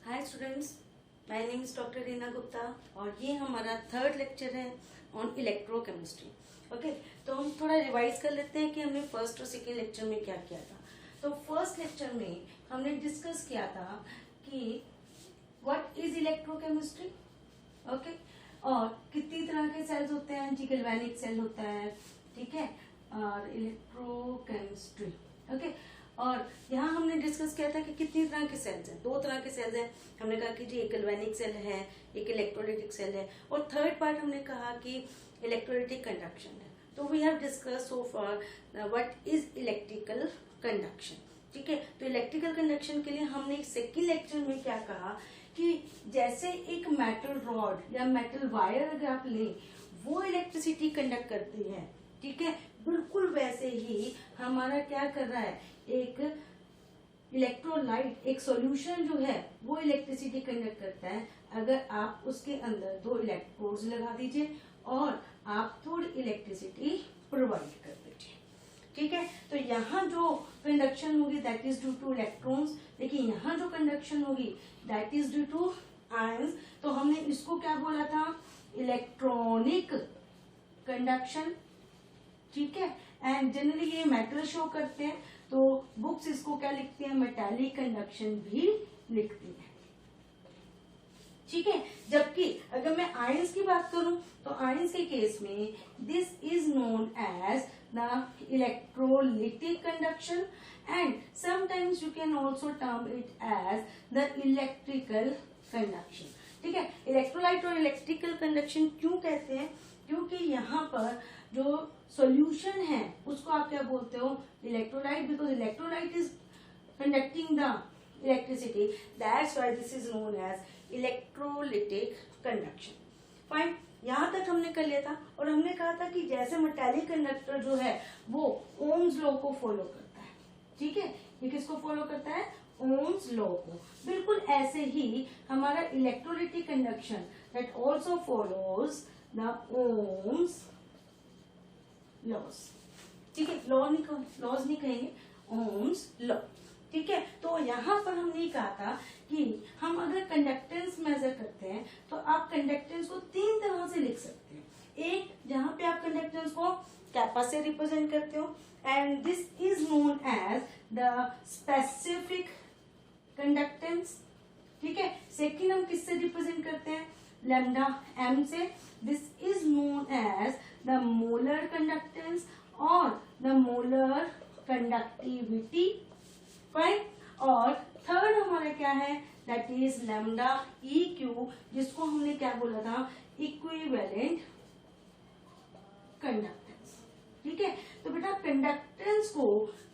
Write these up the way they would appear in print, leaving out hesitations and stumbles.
Hi students, my name is doctor Reena Gupta और ये हमारा थर्ड लेक्चर है ऑन इलेक्ट्रोकेमिस्ट्री। ओके, तो हम थोड़ा रिवाइज कर लेते हैं कि हमने फर्स्ट और सेकेंड लेक्चर में क्या किया था। तो फर्स्ट लेक्चर में हमने डिस्कस किया था कि व्हाट इज इलेक्ट्रोकेमिस्ट्री, ओके, और कितनी तरह के सेल्स होते हैं। जी, गैल्वेनिक सेल होता है, ठीक है, और इलेक्ट्रोकेमिस्ट्री, ओके। और यहाँ हमने डिस्कस किया था कि कितनी तरह के सेल्स हैं। दो तरह के सेल्स हैं। हमने कहा कि जी एक गैल्वेनिक सेल है, एक इलेक्ट्रोलाइटिक सेल है, और थर्ड पार्ट हमने कहा कि इलेक्ट्रोलाइटिक कंडक्शन है। तो we have discuss so far what is electrical conduction, ठीक है। तो इलेक्ट्रिकल कंडक्शन के लिए हमने सेकेंड लेक्चर में क्या कहा कि जैसे एक मेटल रॉड या मेटल वायर अगर आप लें, वो इलेक्ट्रिसिटी कंडक्ट करती है, ठीक है, बिल्कुल वैसे ही हमारा क्या कर रहा है, एक इलेक्ट्रोलाइट, एक सॉल्यूशन जो है वो इलेक्ट्रिसिटी कंडक्ट करता है अगर आप उसके अंदर दो इलेक्ट्रोड्स लगा दीजिए और आप थोड़ी इलेक्ट्रिसिटी प्रोवाइड कर दीजिए, ठीक है। तो यहाँ जो कंडक्शन होगी that is due to electrons. देखिए यहाँ जो कंडक्शन होगी that is due to ions. तो हमने इसको क्या बोला था, इलेक्ट्रॉनिक कंडक्शन, ठीक है। एंड जनरली ये मेटल शो करते हैं, तो बुक्स इसको क्या लिखती है, मेटालिक कंडक्शन भी लिखती है, ठीक है। जबकि अगर मैं आयंस की बात करूं तो आयंस के केस में this is known as the electrolytic conduction and sometimes you can also term it as the electrical conduction, ठीक है। इलेक्ट्रोलाइट और इलेक्ट्रिकल कंडक्शन क्यों कहते हैं, क्योंकि यहाँ पर जो सॉल्यूशन है उसको आप क्या बोलते हो, electrolyte, because electrolyte is conducting the electricity, that's why this is known as electrolytic conduction. Fine, यहाँ तक हमने कर लिया था। और हमने कहा था कि जैसे मेटालिक कंडक्टर जो है वो ओम्स लॉ को फॉलो करता है, ठीक है। ये किसको फॉलो करता है, ओम्स लॉ को। बिल्कुल ऐसे ही हमारा electrolytic conduction that also follows the Ohm's laws, ठीक है। लॉज नहीं कहेंगे, ओम्स लॉ, ठीक है। तो यहाँ पर हमने कहा था कि हम अगर कंडक्टेंस मेजर करते हैं तो आप कंडक्टेंस को तीन तरह से लिख सकते हैं। एक, जहां पे आप कंडक्टेंस को कैपा से रिप्रेजेंट करते हो and this is known as the specific conductance, ठीक है। सेकेंड, हम किससे रिप्रेजेंट करते हैं, लैम्डा एम से, this is known as the molar conductance और द मोलर कंडक्टिविटी, फाइन। और थर्ड हमारा क्या है, that is lambda e q, जिसको हमने क्या बोला था, इक्विवेलेंट कंडक्टेंस, ठीक है। तो बेटा कंडक्टेंस को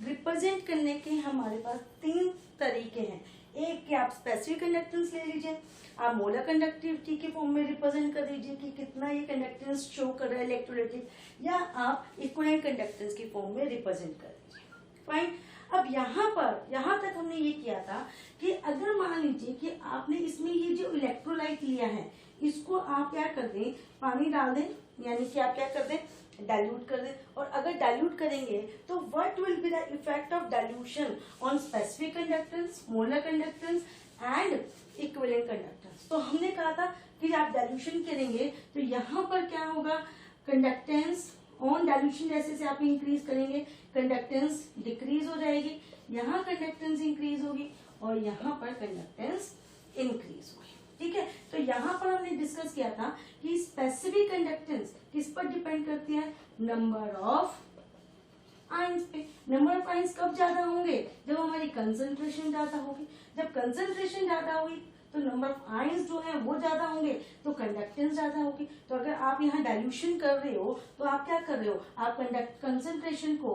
रिप्रेजेंट करने के हमारे पास तीन तरीके हैं। एक कि आप स्पेसिफिक कंडक्टेंस ले लीजिए, आप मोलर कंडक्टिविटी के फॉर्म में रिप्रेजेंट कर दीजिए कि कितना ये कंडक्टेंस शो कर रहा है इलेक्ट्रोलाइटिक, या आप इक्विवेलेंट कंडक्टेंस की फॉर्म में रिप्रेजेंट कर दीजिए, फाइन। अब यहाँ तक हमने ये किया था कि अगर मान लीजिए कि आपने इसमें ये जो इलेक्ट्रोलाइट लिया है इसको आप क्या कर दें, पानी डाल दें, यानी कि आप क्या कर दें, डाइल्यूट कर दें। और अगर डाइल्यूट करेंगे तो what will be the effect of dilution on specific conductance, molar conductance and equivalent conductance. तो हमने कहा था कि आप डाइल्यूशन करेंगे तो यहाँ पर क्या होगा, कंडक्टेंस ऑन डाइल्यूशन जैसे आप इंक्रीज करेंगे कंडक्टेंस डिक्रीज हो जाएगी, यहाँ कंडक्टेंस इंक्रीज होगी और यहाँ पर कंडक्टेंस इंक्रीज होगी, ठीक है। तो यहाँ पर हमने डिस्कस किया था कि स्पेसिफिक कंडक्टेंस किस पर डिपेंड करती है, नंबर ऑफ आयंस पे। नंबर ऑफ आयंस कब ज्यादा होंगे, जब हमारी कंसंट्रेशन ज्यादा होगी। जब कंसंट्रेशन ज्यादा होगी तो नंबर ऑफ आयंस जो है वो ज्यादा होंगे, तो कंडक्टेंस ज्यादा होगी। तो अगर आप यहाँ डाइल्यूशन कर रहे हो तो आप क्या कर रहे हो, आप कंसंट्रेशन को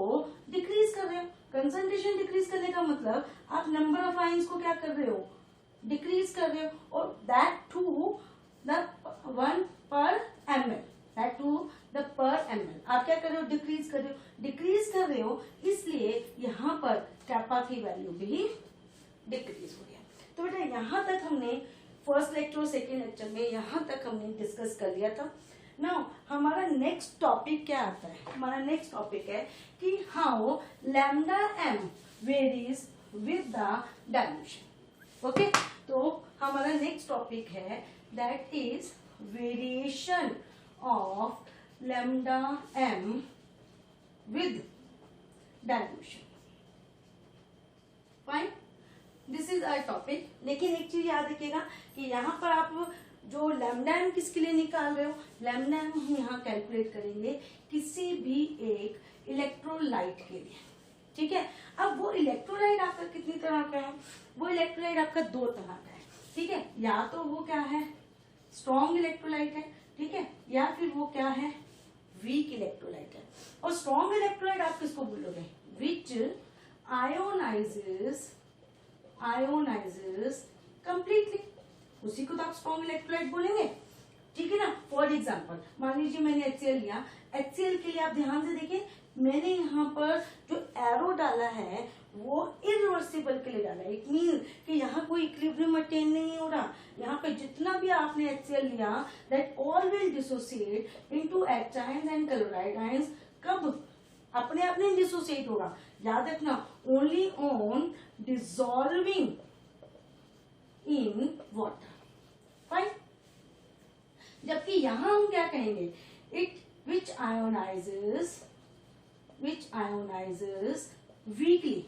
डिक्रीज कर रहे हो। कंसंट्रेशन डिक्रीज करने का मतलब आप नंबर ऑफ आयंस को क्या कर रहे हो, डिक्रीज कर रहे हो, और that to the 1 per ml, that to the per ml आप क्या कर रहे हो, डिक्रीज कर रहे हो। डिक्रीज कर रहे हो इसलिए यहाँ पर कैपा की वैल्यू भी डिक्रीज हो गया। तो बेटा यहाँ तक हमने फर्स्ट लेक्चर और सेकेंड लेक्चर में यहाँ तक हमने डिस्कस कर लिया था। नाउ हमारा नेक्स्ट टॉपिक क्या आता है, हमारा नेक्स्ट टॉपिक है कि how lambda m varies with the dilution, okay. तो हम नेक्स्ट टॉपिक है that is variation of lambda m with dilution. Fine, this is our topic. लेकिन एक चीज याद रखिएगा कि यहाँ पर आप जो लैम्डा m किसके लिए निकाल रहे हो, लैम्डा m हम यहाँ कैलकुलेट करेंगे किसी भी एक इलेक्ट्रोलाइट के लिए, ठीक है। अब वो इलेक्ट्रोलाइट आपका कितनी तरह का है, वो इलेक्ट्रोलाइट आपका दो तरह का है, ठीक है। या तो वो क्या है, स्ट्रॉन्ग इलेक्ट्रोलाइट है, ठीक है, या फिर वो क्या है, वीक इलेक्ट्रोलाइट है। और स्ट्रॉन्ग इलेक्ट्रोलाइट आप किसको बोलोगे, विच आयोनाइजेस कंप्लीटली, उसी को तो आप स्ट्रॉन्ग इलेक्ट्रोलाइट बोलेंगे, ठीक है ना। फॉर एग्जाम्पल मान लीजिए मैंने HCl लिया, HCl के लिए आप ध्यान से देखिए, मैंने यहाँ पर जो एरो डाला है वो इरिवर्सिबल के लिए डाला है। इट मीन कि यहाँ कोई इक्विलिब्रियम अटेन नहीं हो रहा। यहाँ पे जितना भी आपने HCl लिया that all will dissociate into H ions and chloride ions. कब अपने आप नहीं डिसोसिएट होगा, याद रखना, only on dissolving in water. Fine, जबकि यहां हम क्या कहेंगे, इट विच आयोनाइजेस वीकली,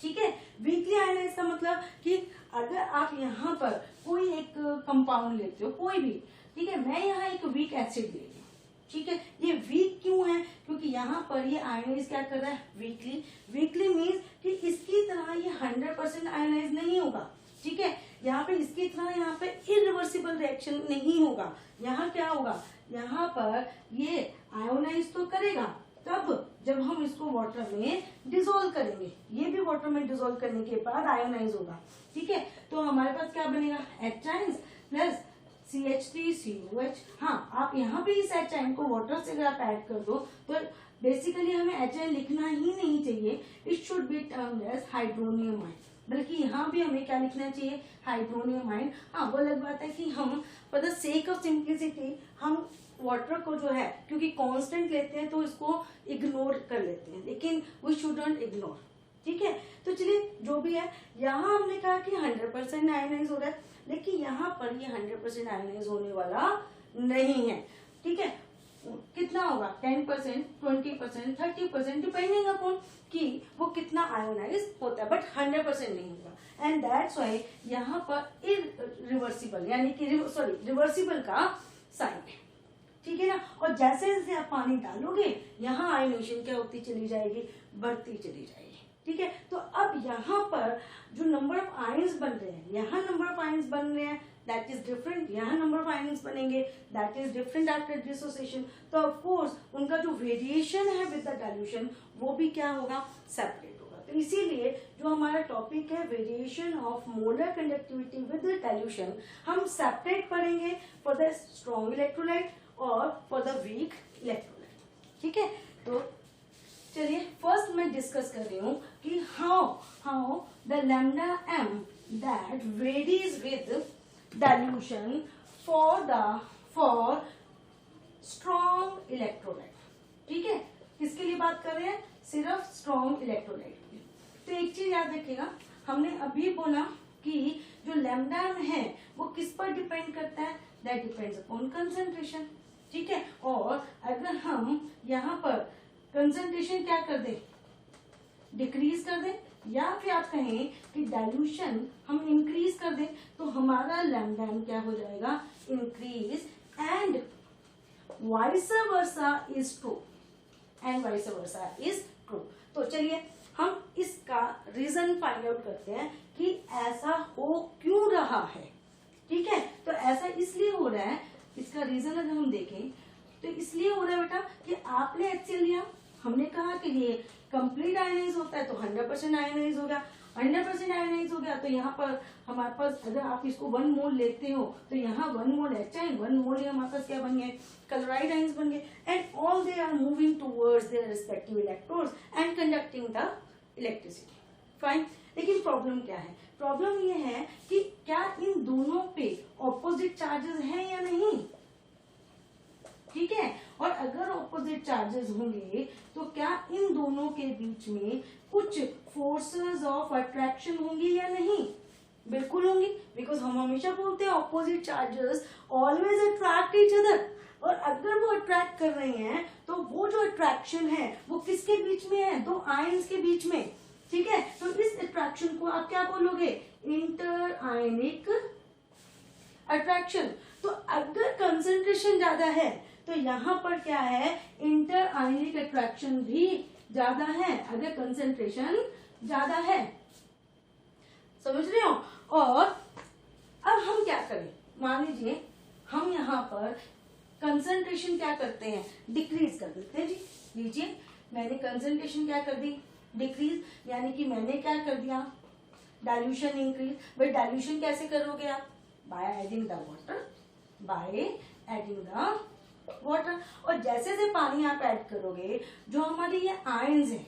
ठीक है। वीकली आयोनाइज का मतलब कि अगर आप यहाँ पर कोई एक कंपाउंड लेते हो कोई भी, ठीक है, मैं यहाँ एक वीक एसिड ले रही हूँ, ठीक है। ये वीक क्यों है, क्योंकि यहाँ पर ये आयोनाइज क्या कर रहा है, वीकली। वीकली मीन्स कि इसकी तरह ये 100% आयोनाइज नहीं होगा, ठीक है। यहाँ पे इसकी तरह यहाँ पे इरिवर्सिबल रिएक्शन नहीं होगा। यहाँ क्या होगा, यहाँ पर ये आयोनाइज तो करेगा, तब जब हम इसको वाटर में डिसॉल्व करेंगे, ये भी वाटर में डिसॉल्व करने के बाद आयोनाइज होगा, ठीक है। तो हमारे पास क्या बनेगा, H आयंस प्लस CH3COH। हाँ, आप यहाँ पे इस H आयन को वाटर से अगर आप ऐड कर दो तो बेसिकली हमें H आयन लिखना ही नहीं चाहिए, it should be termed as hydronium ion, बल्कि यहाँ भी हमें क्या लिखना चाहिए, हाइड्रोनियम आयन। हाँ, वो अलग बात है कि हम for the sake of simplicity हम वाटर को जो है क्योंकि कांस्टेंट लेते हैं तो इसको इग्नोर कर लेते हैं, लेकिन वी शुडंट इग्नोर, ठीक है। तो चलिए जो भी है, यहाँ हमने कहा कि 100% आयोनाइज हो रहा है, लेकिन यहाँ पर ये 100% आयोनाइज होने वाला नहीं है, ठीक है। कितना होगा, 10%, 20%, 30%, डिपेंडिंग अपॉन कि वो कितना आयोनाइज होता है, बट 100% नहीं होगा। एंड दैट्स व्हाई यहाँ पर इरिवर्सिबल यानी कि रिवर्सिबल का साइन है, ठीक है ना। और जैसे जैसे आप पानी डालोगे यहाँ आयोनाइजेशन क्या होती चली जाएगी, बढ़ती चली जाएगी, ठीक है। तो अब यहाँ पर जो नंबर ऑफ आयंस बन रहे हैं, यहाँ नंबर ऑफ आयंस बन रहे हैं दैट इज डिफरेंट, यहाँ नंबर ऑफ आयंस बनेंगे that is different after dissociation. तो ऑफ कोर्स उनका जो वेरिएशन है विद द डाइल्यूशन वो भी क्या होगा, सेपरेट होगा। तो इसीलिए जो हमारा टॉपिक है variation of molar conductivity with dilution, हम सेपरेट पढ़ेंगे फॉर द स्ट्रॉन्ग इलेक्ट्रोलाइट और फॉर द वीक इलेक्ट्रोलाइट, ठीक है। तो चलिए फर्स्ट मैं डिस्कस कर रही हूँ कि how the lambda m that varies with dilution for strong electrolyte, ठीक है। किसके लिए बात कर रहे हैं, सिर्फ स्ट्रॉन्ग इलेक्ट्रोलाइट के लिए। तो एक चीज याद रखिएगा, हमने अभी बोला कि जो लैम्डा m है वो किस पर डिपेंड करता है, दैट डिपेंड्स अपॉन कंसंट्रेशन, ठीक है। और अगर हम यहाँ पर कंसंट्रेशन क्या कर दें, डिक्रीज कर दें, या फिर आप कहें कि डाइल्यूशन हम इंक्रीज कर दें, तो हमारा लैम्डा m क्या हो जाएगा, increase, and vice versa is true, तो चलिए हम इसका रीजन फाइंड आउट करते हैं कि ऐसा हो क्यों रहा है, ठीक है। तो ऐसा इसलिए हो रहा है, इसका रीजन अगर हम देखें तो इसलिए हो रहा है बेटा कि आपने HCl लिया, हमने कहा कि ये कंप्लीट आयोनाइज होता है तो 100% आयोनाइज हो गया, 100% आयोनाइज हो गया तो यहाँ पर हमारे पास अगर आप इसको 1 मोल लेते हो तो यहाँ 1 मोल H आयन, 1 मोल हमारे पास क्या बन गए, क्लोराइड आयंस बन गए, and all they are moving towards their respective electrodes and conducting the electricity. Fine, लेकिन प्रॉब्लम क्या है, प्रॉब्लम ये है कि क्या इन दोनों पे ऑपोजिट चार्जेस हैं या नहीं, ठीक है। और अगर ऑपोजिट चार्जेस होंगे तो क्या इन दोनों के बीच में कुछ फोर्सेस ऑफ अट्रैक्शन होंगी या नहीं, बिल्कुल होंगी, बिकॉज हम हमेशा बोलते हैं opposite charges always attract each other, और अगर वो अट्रैक्ट कर रहे हैं तो वो जो अट्रैक्शन है वो किसके बीच में है, दो आयंस के बीच में, ठीक है। तो इस अट्रैक्शन को आप क्या बोलोगे, इंटर आयनिक अट्रैक्शन। तो अगर कंसंट्रेशन ज्यादा है तो यहाँ पर क्या है, इंटर आयनिक अट्रैक्शन भी ज्यादा है अगर कंसंट्रेशन ज्यादा है, समझ रहे हो। और अब हम क्या करें, मान लीजिए हम यहाँ पर कंसंट्रेशन क्या करते हैं, डिक्रीज कर देते हैं जी। लीजिए मैंने कंसंट्रेशन क्या कर दी, डिक्रीज, यानी कि मैंने क्या कर दिया, डाइल्यूशन इंक्रीज। भाई डाइल्यूशन कैसे करोगे आप, by adding the water, by adding the water. और जैसे जैसे पानी आप ऐड करोगे, जो हमारे ये आयंस है,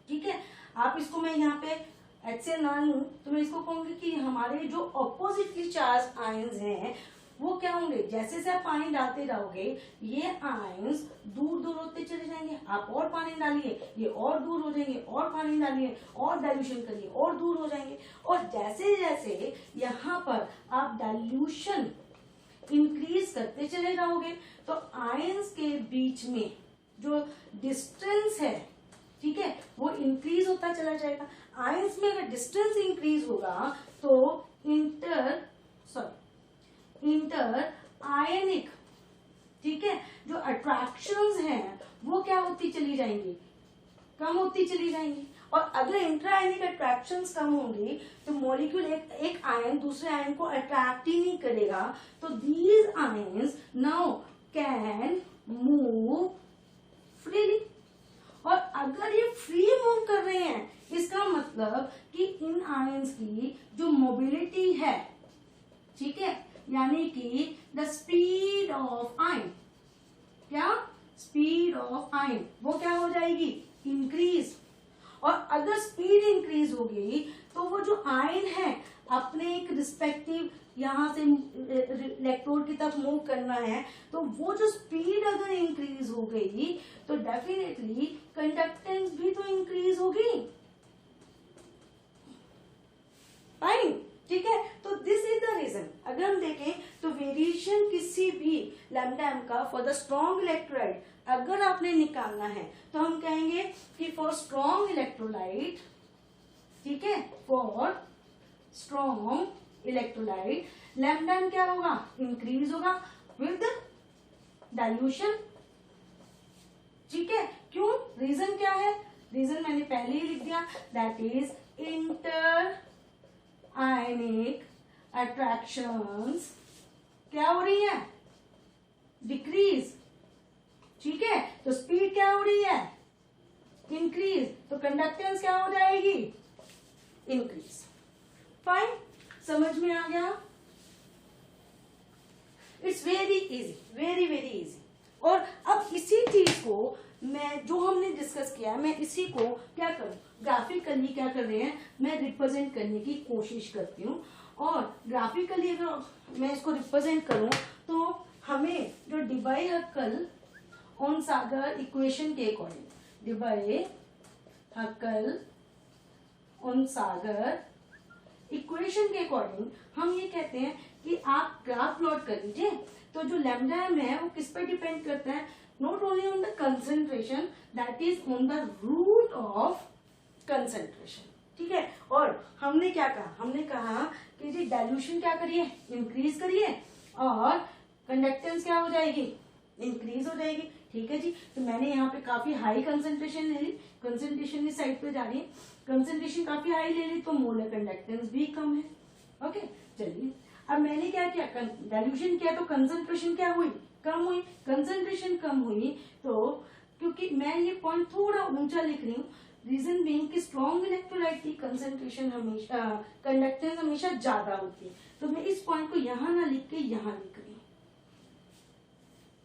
ठीक है, आप इसको मैं यहाँ पे HCl ना लूं तो मैं इसको कहूंगी कि हमारे जो ऑपोजिटली चार्ज आयंस हैं वो क्या होंगे, जैसे जैसे आप पानी डालते रहोगे ये आयंस दूर दूर होते चले जाएंगे। आप और पानी डालिए, ये और दूर हो जाएंगे, और पानी डालिए, और डाइल्यूशन करिए, और दूर हो जाएंगे। और जैसे जैसे यहाँ पर आप डाइल्यूशन इंक्रीज करते चले जाओगे तो आयंस के बीच में जो डिस्टेंस है, ठीक है, वो इंक्रीज होता चला जाएगा। आयंस में अगर डिस्टेंस इंक्रीज होगा तो इंटर आयनिक, ठीक है, जो अट्रैक्शंस हैं वो क्या होती चली जाएंगी, कम होती चली जाएंगी। और अगर इंट्राआयनिक अट्रैक्शंस कम होंगी तो मॉलिक्यूल एक आयन दूसरे आयन को अट्रैक्ट ही नहीं करेगा, तो these ions now can move freely. और अगर ये फ्री मूव कर रहे हैं इसका मतलब कि इन आयंस की जो मोबिलिटी है, ठीक है, यानी कि द स्पीड ऑफ आयन, क्या स्पीड ऑफ आयन वो क्या हो जाएगी, इंक्रीज। और अगर स्पीड इंक्रीज होगी तो वो जो आयन है अपने एक रिस्पेक्टिव यहां से इलेक्ट्रोड की तरफ मूव करना है, तो वो जो स्पीड अगर इंक्रीज हो गई तो डेफिनेटली कंडक्टेंस भी तो इंक्रीज होगी, फाइन, ठीक है। तो दिस इज द रीजन। अगर हम देखें तो वेरिएशन किसी भी लैम्डा एम का फॉर द स्ट्रॉन्ग इलेक्ट्रोलाइट अगर आपने निकालना है तो हम कहेंगे कि फॉर स्ट्रॉन्ग इलेक्ट्रोलाइट, ठीक है, for strong electrolyte lambda m क्या होगा, इंक्रीज होगा विद डाइल्यूशन, ठीक है। क्यों, रीजन क्या है, रीजन मैंने पहले ही लिख दिया, that is inter ionic attractions क्या हो रही है, डिक्रीज, ठीक है। तो स्पीड क्या हो रही है, इंक्रीज, तो कंडक्टेंस क्या हो जाएगी, इंक्रीज, फाइन, समझ में आ गया। It's very easy, very very easy. और अब इसी चीज को मैं जो हमने डिस्कस किया मैं इसी को क्या करूं, ग्राफिकली क्या कर रहे हैं, मैं रिप्रेजेंट करने की कोशिश करती हूँ। और ग्राफिकली अगर मैं इसको रिप्रेजेंट करूं तो हमें जो डिबाई-हक्कल ऑन सागर इक्वेशन के अकॉर्डिंग, डिबाई-हक्कल ऑन सागर इक्वेशन के अकॉर्डिंग हम ये कहते हैं कि आप ग्राफ प्लॉट कर लीजिए। तो जो लैम्डा एम है वो किस पर डिपेंड करता है, not only on the concentration, that is on the root of concentration, ठीक है। और हमने क्या कहा, हमने कहा कि जी डाइल्यूशन क्या करिए, इंक्रीज करिए, और कंडक्टेंस क्या हो जाएगी, इंक्रीज हो जाएगी, ठीक है जी। तो मैंने यहाँ पे काफी हाई कंसेंट्रेशन ले ली, कंसेंट्रेशन इस साइड पे जा रही है, कंसेंट्रेशन काफी हाई ले ली तो मोलर कंडक्टेंस भी कम है, ओके। चलिए अब मैंने क्या किया, डाइल्यूशन किया तो कंसेंट्रेशन क्या हुई, कम हुई, कंसेंट्रेशन कम हुई। तो क्योंकि मैं ये पॉइंट थोड़ा ऊंचा लिख रही हूँ, रीजन बीइंग कि स्ट्रॉन्ग इलेक्ट्रोलाइट की कंसेंट्रेशन हमेशा, कंडक्टेंस हमेशा ज्यादा होती है, तो मैं इस पॉइंट को यहाँ ना लिख के यहाँ लिख रही हूँ,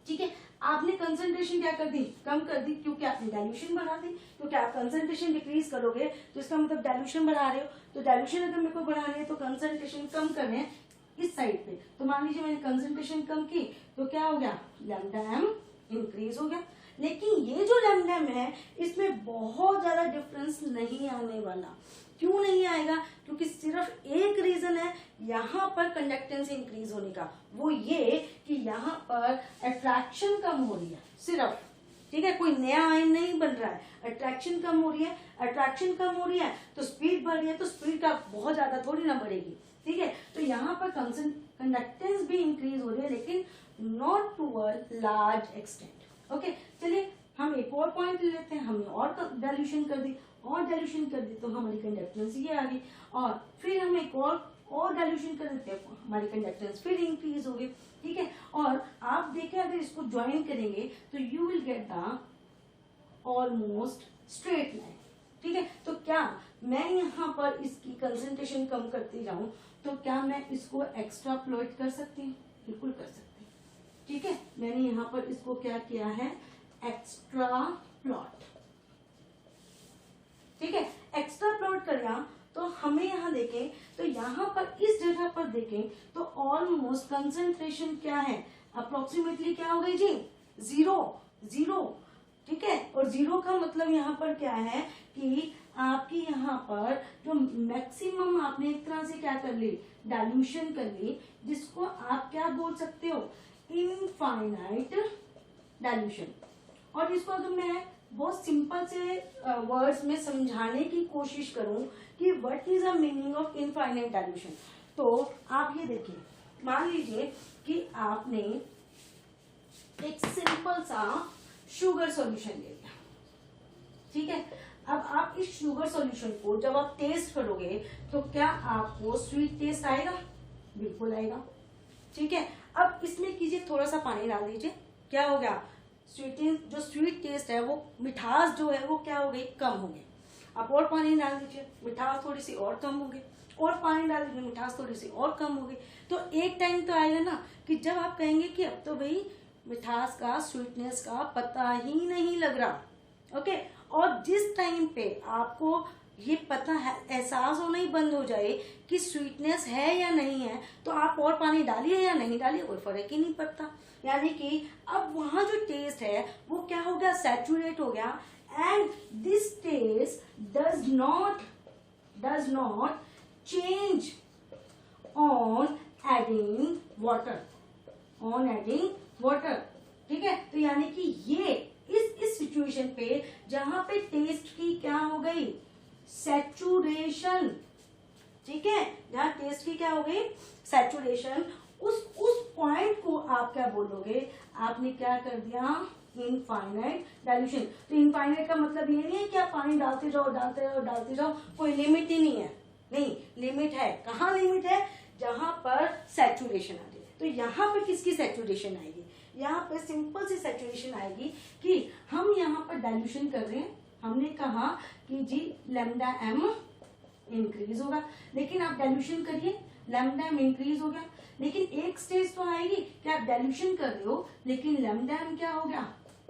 ठीक है। आपने कंसेंट्रेशन क्या कर दी, कम कर दी, क्योंकि आपने डाइल्यूशन बढ़ा दी, क्योंकि आप कंसेंट्रेशन डिक्रीज करोगे तो इसका मतलब डाइल्यूशन बढ़ा रहे हो, तो डाइल्यूशन अगर मेरे को बढ़ानी है तो कंसेंट्रेशन कम करने हैं इस साइड पे। तो मान लीजिए मैंने कंसेंट्रेशन कम की तो क्या हो गया, लैम्डा एम इंक्रीज हो गया। लेकिन ये जो लैम्डा एम है इसमें बहुत ज्यादा डिफरेंस नहीं आने वाला। क्यों नहीं आएगा, क्योंकि सिर्फ एक रीजन है यहाँ पर कंडक्टेंस इंक्रीज होने का, वो ये कि यहाँ पर अट्रैक्शन कम हो रही है सिर्फ, ठीक है, कोई नया आयन नहीं बन रहा है, अट्रैक्शन कम हो रही है, अट्रैक्शन कम हो रही है तो स्पीड बढ़ रही है, तो स्पीड का बहुत ज्यादा थोड़ी ना बढ़ेगी, ठीक है। तो यहाँ पर कंडक्टेंस भी इंक्रीज हो रही है लेकिन not to a large extent. Okay, चलिए हम एक और पॉइंट ले लेते हैं, हमने और डाइल्यूशन कर दी, और डाइल्यूशन कर दी तो हमारी कंडक्टेंस ये आ गई, और फिर हम एक और डाइल्यूशन कर देते हैं, हमारी कंडक्टेंस फिर इंक्रीज हो गई, ठीक है। और आप देखें अगर इसको ज्वाइन करेंगे तो you will get the almost straight line, ठीक है। तो क्या मैं यहाँ पर इसकी कंसंट्रेशन कम करती जाऊं तो क्या मैं इसको एक्स्ट्राप्लोइट कर सकती हूँ? बिल्कुल कर सकती हूँ, ठीक है। मैंने यहाँ पर इसको क्या किया है, एक्स्ट्रा प्लॉट, ठीक है, एक्स्ट्रा प्लॉट कर तो हमें यहाँ देखें तो यहाँ पर इस जगह पर देखें तो ऑलमोस्ट कंसंट्रेशन क्या है, अप्रोक्सीमेटली क्या हो गई जी, 0, ठीक है। और 0 का मतलब यहाँ पर क्या है कि आपकी यहाँ पर जो मैक्सिमम आपने एक तरह से क्या कर ली, डाइल्यूशन कर ली, जिसको आप क्या बोल सकते हो, इनफाइनाइट डाइल्यूशन। और इसको अगर मैं बहुत सिंपल से वर्ड्स में समझाने की कोशिश करूं कि what is the meaning of infinite dilution, तो आप ये देखिए, मान लीजिए कि आपने एक सिंपल सा शुगर सॉल्यूशन ले लिया, ठीक है। अब आप इस शुगर सॉल्यूशन को जब आप टेस्ट करोगे तो क्या आपको स्वीट टेस्ट आएगा? बिल्कुल आएगा, ठीक है। अब इसमें कीजिए थोड़ा सा पानी डाल दीजिए, क्या हो गया, जो स्वीट टेस्ट है, वो मिठास जो है वो क्या हो गई, कम हो गई। आप और पानी डाल दीजिए, मिठास थोड़ी सी और कम हो गई, और पानी डाल दीजिए, मिठास थोड़ी सी और कम हो गई। तो एक टाइम तो आएगा ना कि जब आप कहेंगे कि अब तो भाई मिठास का, स्वीटनेस का पता ही नहीं लग रहा, ओके। और जिस टाइम पे आपको ये पता है, एहसास होना ही बंद हो जाए कि स्वीटनेस है या नहीं है, तो आप और पानी डालिए या नहीं डालिए, कोई फर्क ही नहीं पड़ता। यानी कि अब वहां जो टेस्ट है वो क्या हो गया, सैचुरेट हो गया, and this test does not change on adding water, ठीक है। तो यानी कि ये इस सिचुएशन पे जहां पे टेस्ट की क्या हो गई, सैचुरेशन, ठीक है, जहां टेस्ट की क्या हो गई, सैचुरेशन, उस पॉइंट को आप क्या बोलोगे, आपने क्या कर दिया, इनफाइनाइट डाइल्यूशन। तो इनफाइनाइट का मतलब ये नहीं है कि आप पानी डालते जाओ, कोई लिमिट ही नहीं है, नहीं, लिमिट है। कहाँ लिमिट है, जहां पर सैचुरेशन आ जाए। तो यहाँ पे किसकी सैचुरेशन आएगी, यहाँ पे सिंपल सी सैचुरेशन आएगी कि हम यहाँ पर डाइल्यूशन कर रहे हैं, हमने कहा कि जी लैम्डा एम इंक्रीज होगा, लेकिन आप डाइल्यूशन करिए, लैम्डा एम इंक्रीज हो गया, लेकिन एक स्टेज तो आएगी कि आप डाइल्यूशन कर रहे हो लेकिन लैम्डा एम क्या हो गया,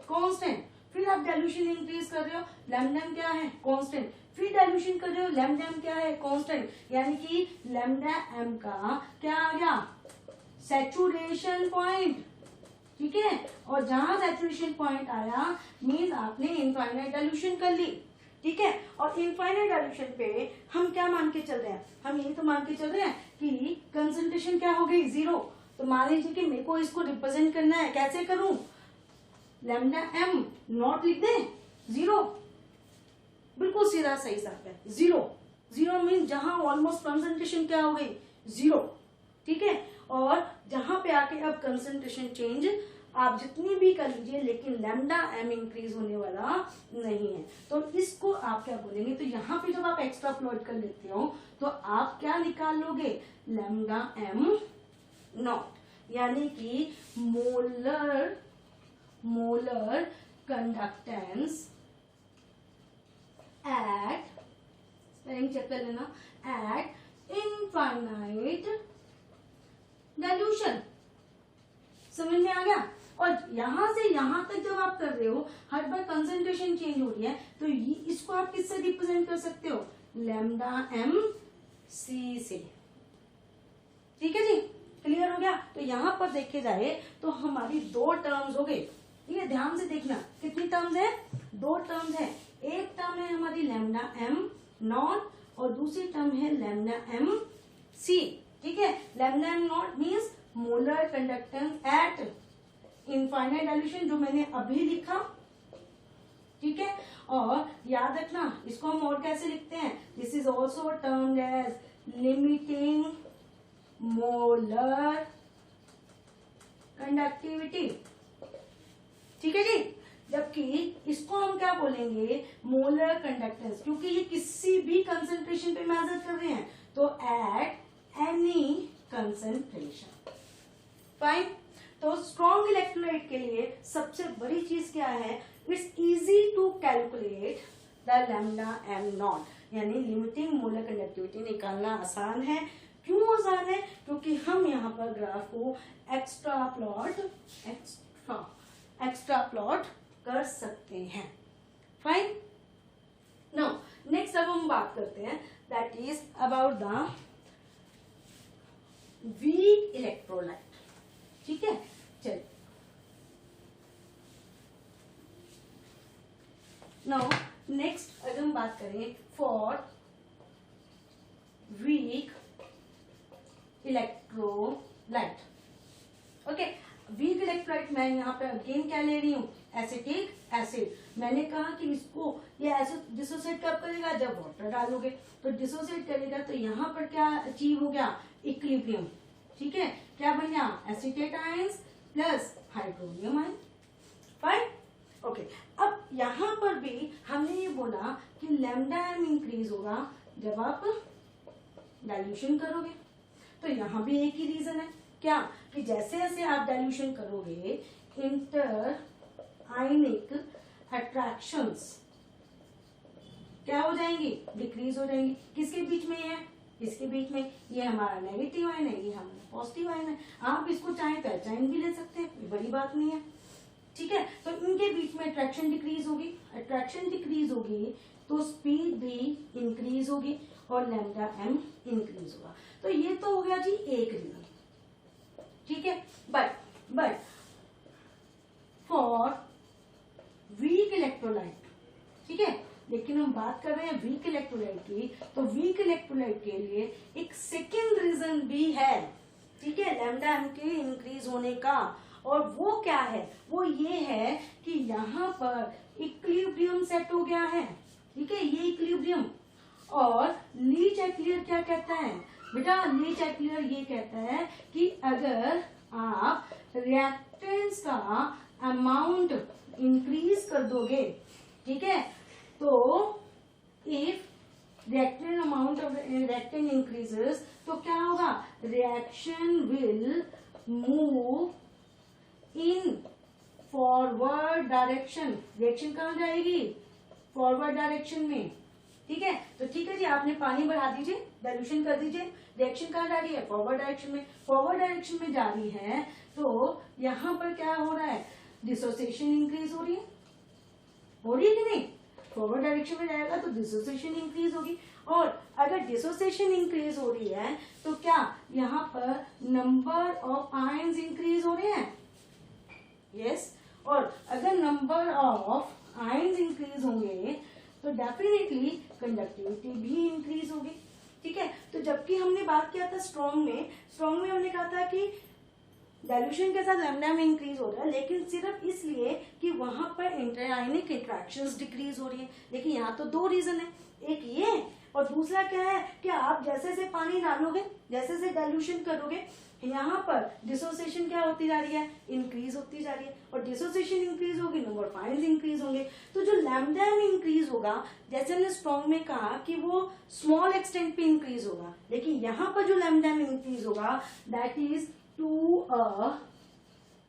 कांस्टेंट। फिर आप डाइल्यूशन इंक्रीज कर रहे हो, लैम्डा एम क्या है, कांस्टेंट। फिर डाइल्यूशन कर रहे हो, लैम्डा एम क्या है, कांस्टेंट। यानी कि लैम्डा एम का क्या आ गया, सैचुरेशन पॉइंट, ठीक है। और जहां सैचुरेशन पॉइंट आया मीन्स आपने इनफाइनाइट डाइल्यूशन कर ली, ठीक है। और इनफाइनाइट डाइल्यूशन पे हम क्या मान के चल रहे हैं, हम ये तो मान के चल रहे हैं कि कंसंट्रेशन क्या हो गई, 0। तो मान लीजिए कि मेरे को इसको रिप्रेजेंट करना है, कैसे करूं, लैम्डा एम नॉट लिख दें, 0, बिल्कुल सीधा सही साफ है, 0 मीन जहां ऑलमोस्ट कंसंट्रेशन क्या हो गई, 0, ठीक है। और जहां पे आके अब कंसंट्रेशन चेंज आप जितनी भी कर लीजिए लेकिन लैम्डा एम इंक्रीज होने वाला नहीं है, तो इसको आप क्या बोलेंगे। तो यहाँ पे जब आप एक्स्ट्रा प्लॉट कर लेते हो तो आप क्या निकाल लोगे, लैम्डा एम नॉट, यानी कि molar conductance at, spelling check कर लेना, एट इनफाइनाइट डाइल्यूशन। समझ में आ गया। और यहां से यहां तक जब आप कर रहे हो हर बार कंसंट्रेशन चेंज हो रही है, तो इसको आप किससे रिप्रेजेंट कर सकते हो, लैम्डा एम सी से, ठीक है जी, क्लियर हो गया। तो यहाँ पर देखे जाए तो हमारी 2 टर्म्स हो गए, ठीक है, ध्यान से देखना कितनी टर्म्स है, 2 टर्म्स है। एक टर्म है हमारी लैम्डा एम नॉट और दूसरी टर्म है लैम्डा एम सी, ठीक है। Lambda m not means molar conductance eight infinite dilution, जो मैंने अभी लिखा, ठीक है। और याद रखना इसको हम और कैसे लिखते हैं, this is also termed as limiting molar conductivity, ठीक है जी। जबकि इसको हम क्या बोलेंगे, मोलर कंडक्टेंस, क्योंकि ये किसी भी कंसंट्रेशन पे मेजर कर रहे हैं, तो एट एनी कंसंट्रेशन, फाइन। तो स्ट्रॉन्ग इलेक्ट्रोलाइट के लिए सबसे बड़ी चीज क्या है, it's easy to calculate the lambda m naught, यानी लिमिटिंग मोलर कंडक्टिविटी निकालना आसान है। क्यों आसान है, क्योंकि हम यहाँ पर ग्राफ को एक्स्ट्रा प्लॉट कर सकते हैं, फाइन। नाउ नेक्स्ट अब हम बात करते हैं, that is about the week electrolyte, ठीक है। चलिए नाउ नेक्स्ट अगर हम बात करें for weak electrolyte, okay. Weak electrolyte मैं यहाँ पे अगेन क्या ले रही हूँ, एसिटिक एसिड। मैंने कहा कि इसको ये एसिड डिसोसिएट कब करेगा, जब वाटर डालोगे तो डिसोसिएट करेगा, तो यहाँ पर क्या अचीव हो गया, इक्विलिब्रियम, ठीक है। क्या बन गया, acetate ions plus hydronium ion, fine, okay. अब यहाँ पर भी हमने ये बोला कि लैम्डा एम इंक्रीज होगा जब आप डाइल्यूशन करोगे, तो यहाँ भी एक ही रीजन है, क्या कि जैसे जैसे आप डाइल्यूशन करोगे इंटर आयनिक अट्रैक्शंस क्या हो जाएंगी, डिक्रीज हो जाएंगी। किसके बीच में है, इसके बीच में, ये हमारा नेगेटिव आयन है, ये हमारा पॉजिटिव आयन है। आप इसको चाहे पहचान भी ले सकते हैं, बड़ी बात नहीं है, ठीक है। तो इनके बीच में अट्रैक्शन डिक्रीज होगी, अट्रैक्शन डिक्रीज होगी तो स्पीड भी इंक्रीज होगी और लैम्डा एम इंक्रीज होगा। तो ये तो हो गया जी एक रीजन, ठीक है। बट फॉर वीक इलेक्ट्रोलाइट, ठीक है, लेकिन हम बात कर रहे हैं वीक इलेक्ट्रोलाइट की, तो वीक इलेक्ट्रोलाइट के लिए एक सेकेंड रीजन भी है, ठीक है, लैम्डा एम के इंक्रीज होने का। और वो क्या है, वो ये है कि यहाँ पर इक्विलिब्रियम सेट हो गया है, ठीक है, ये इक्विलिब्रियम। और लीच एक्लियर क्या कहता है बेटा, लीच एक्लियर ये कहता है कि अगर आप रिएक्टेंट्स का अमाउंट इंक्रीज कर दोगे, ठीक है, तो if reactant amount of reactant increases, तो क्या होगा, reaction will move in forward direction. Reaction कहाँ जाएगी, फॉरवर्ड डायरेक्शन में, ठीक है। तो ठीक है जी, आपने पानी बढ़ा दीजिए, डाइल्यूशन कर दीजिए, रिएक्शन कहाँ जा रही है, फॉरवर्ड डायरेक्शन में। फॉरवर्ड डायरेक्शन में जा रही है तो यहाँ पर क्या हो रहा है, डिसोसिएशन इंक्रीज हो रही है कि नहीं। फॉरवर्ड डायरेक्शन में जाएगा तो डिसोसिएशन इंक्रीज होगी, और अगर डिसोसिएशन इंक्रीज हो रही है तो क्या यहाँ पर नंबर ऑफ आयंस इंक्रीज हो रहे हैं, यस। और अगर नंबर ऑफ आयंस इंक्रीज होंगे तो डेफिनेटली कंडक्टिविटी भी इंक्रीज होगी, ठीक है। तो जबकि हमने बात किया था स्ट्रॉन्ग में हमने कहा था कि डाइल्यूशन के साथ लैम्डा में इंक्रीज हो रहा है, लेकिन सिर्फ इसलिए कि वहां पर इंटरआयनिक इंट्रैक्शंस डिक्रीज हो रही है। लेकिन यहाँ तो दो रीजन है, एक ये और दूसरा क्या है कि आप जैसे जैसे पानी डालोगे, जैसे जैसे डाइल्यूशन करोगे, यहाँ पर डिसोसिएशन क्या होती जा रही है, इंक्रीज होती जा रही है, और डिसोसिएशन इंक्रीज होगी, नंबर ऑफ आयंस इंक्रीज होंगे। तो जो लैम्डा में इंक्रीज होगा, जैसे हमने स्ट्रॉन्ग में कहा कि वो स्मॉल एक्सटेंट पे इंक्रीज होगा, लेकिन यहाँ पर जो लैम्डा में इंक्रीज होगा that is to a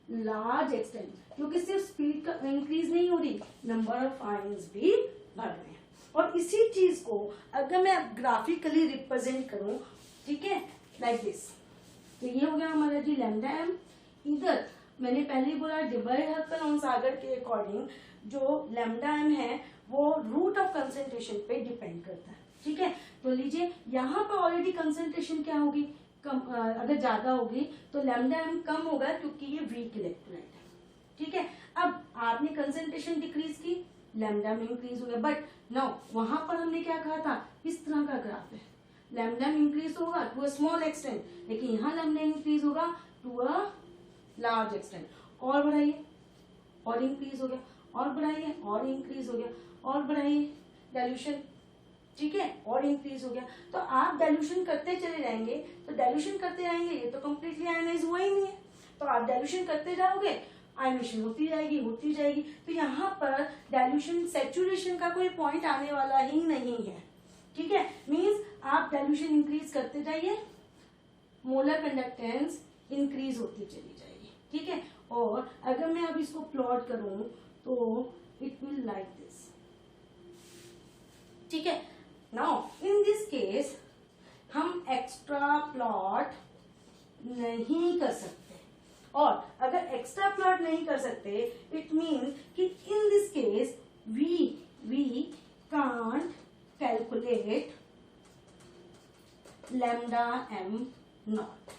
large extent, क्योंकि सिर्फ स्पीड का इंक्रीज नहीं हो रही, नंबर ऑफ आयंस भी बढ़ रहे हैं। और इसी चीज को अगर मैं ग्राफिकली रिप्रेजेंट करूं, ठीक है, लाइक दिस, तो ये हो गया हमारा जी लैम्डा एम। इधर मैंने पहले ही बोला डिबय-हक्कल और सागर के अकॉर्डिंग जो लैम्डा एम है वो रूट ऑफ कंसेंट्रेशन पे डिपेंड करता है, ठीक है। तो लीजिए यहाँ पर ऑलरेडी कंसेंट्रेशन क्या होगी, कम, अगर ज्यादा होगी तो लैम्डा एम कम होगा क्योंकि ये वीक इलेक्ट्रोलाइट है, ठीक है। अब आपने कंसेंट्रेशन डिक्रीज की, लैम्डा में इंक्रीज हो गया, बट नाउ वहां पर हमने क्या कहा था, इस तरह का ग्राफ है, लैम्डा इंक्रीज होगा टू अ स्मॉल एक्सटेंट, लेकिन यहाँ लैम्डा इंक्रीज होगा टू अ लार्ज एक्सटेंट। और बढ़ाइए, और इंक्रीज हो गया, और बढ़ाइए, और इंक्रीज हो गया, और बढ़ाइए डाइल्यूशन, ठीक है, और इंक्रीज हो गया। तो आप डाइल्यूशन करते चले जाएंगे, तो डाइल्यूशन करते जाएंगे, ये तो कंप्लीटली आयनाइज हुआ ही नहीं है, तो आप डाइल्यूशन करते जाओगे, आयनाइजेशन होती जाएगी। तो यहाँ पर डाइल्यूशन सैचुरेशन का कोई पॉइंट आने वाला ही नहीं है, ठीक है। मींस आप डाइल्यूशन इंक्रीज करते जाइए, मोलर कंडक्टेंस इंक्रीज होती चली जाएगी, ठीक है। और अगर मैं अब इसको प्लॉट करूं तो इट विल लाइक दिस, ठीक है। नाउ इन दिस केस हम एक्स्ट्रा प्लॉट नहीं कर सकते, और अगर एक्स्ट्रा प्लॉट नहीं कर सकते इट मीन्स कि in this case we can't calculate lambda m naught.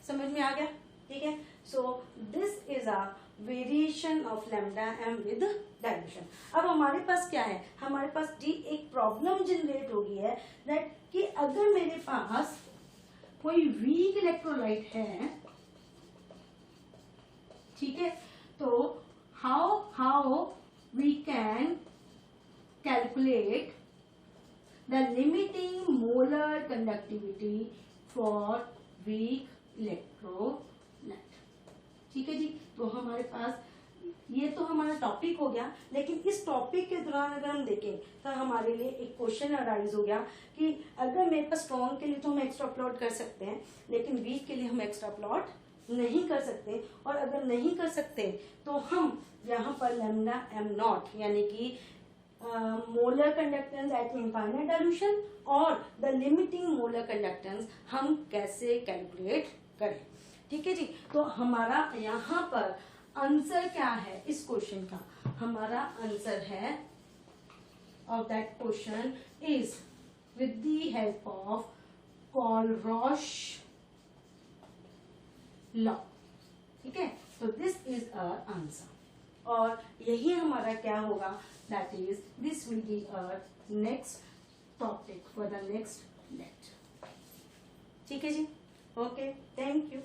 समझ में आ गया, ठीक है। So this is a variation of lambda m with dilution. अब हमारे पास क्या है, हमारे पास डी एक प्रॉब्लम जनरेट हो गई है दैट कि अगर मेरे पास कोई वीक इलेक्ट्रोलाइट है, ठीक है, तो how we can calculate the limiting molar conductivity for weak electrolyte, ठीक है जी। तो हमारे पास ये तो हमारा टॉपिक हो गया, लेकिन इस टॉपिक के दौरान अगर हम देखें तो हमारे लिए एक क्वेश्चन अराइज हो गया कि अगर मेरे पास स्ट्रॉन्ग के लिए तो हम एक्स्ट्रा प्लॉट कर सकते हैं, लेकिन वीक के लिए हम एक्स्ट्रा प्लॉट नहीं कर सकते, और अगर नहीं कर सकते तो हम यहाँ पर लैम्डा एम नॉट यानी कि molar conductance eight infinite dilution और द लिमिटिंग मोलर कंडक्टेंस हम कैसे कैलकुलेट करें, ठीक है जी। तो हमारा यहाँ पर आंसर क्या है इस क्वेश्चन का, हमारा आंसर है of that question is with the help of Kohlrausch law, ठीक है। तो दिस इज आवर आंसर, और यही हमारा क्या होगा, that is this will be our next topic for the next lecture, ठीक है जी। Okay, thank you.